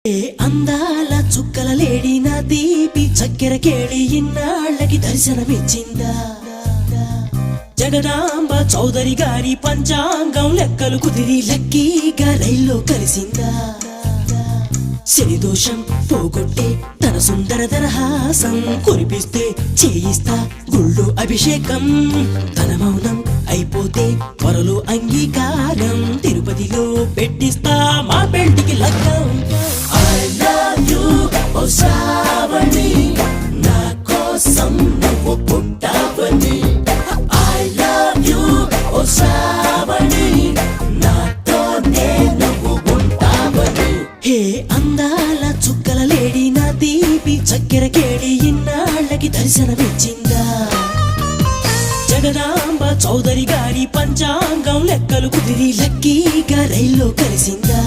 ఏ అందాల చుక్కల లేడి నా దీపి చక్కెర కేళి ఇన్నాళ్ళకి దర్శనమిచ్చిందా జగదాంబ చౌదరి గారి పంచాంగం లెక్కలు కుదిరి లక్కీగా రైల్లో కలిసిందా శనిదోషం పోగొట్టే తన సుందర దరహాసం కురిపిస్తే చేయిస్తా గుళ్ళు అభిషేకం తన మౌనం అయిపోతే త్వరలో అంగీకారం తిరుపతిలో పెట్టిస్తా మా పెళ్లికి లగ్గం I love you, oh Shravani నా కోసం నువ్వు పుట్టావని I love you, oh Shravani నాతోనే నువ్వు ఉంటావని హే అందాల చుక్కల లేడి నా దీపి చక్కెర కేళి ఇన్నాళ్ళకి దర్శనమిచ్చిందా జగదాంబ చౌదరి గారి పంచాంగం లెక్కలు కుదిరి లక్కీగా రైల్లో కలిసిందా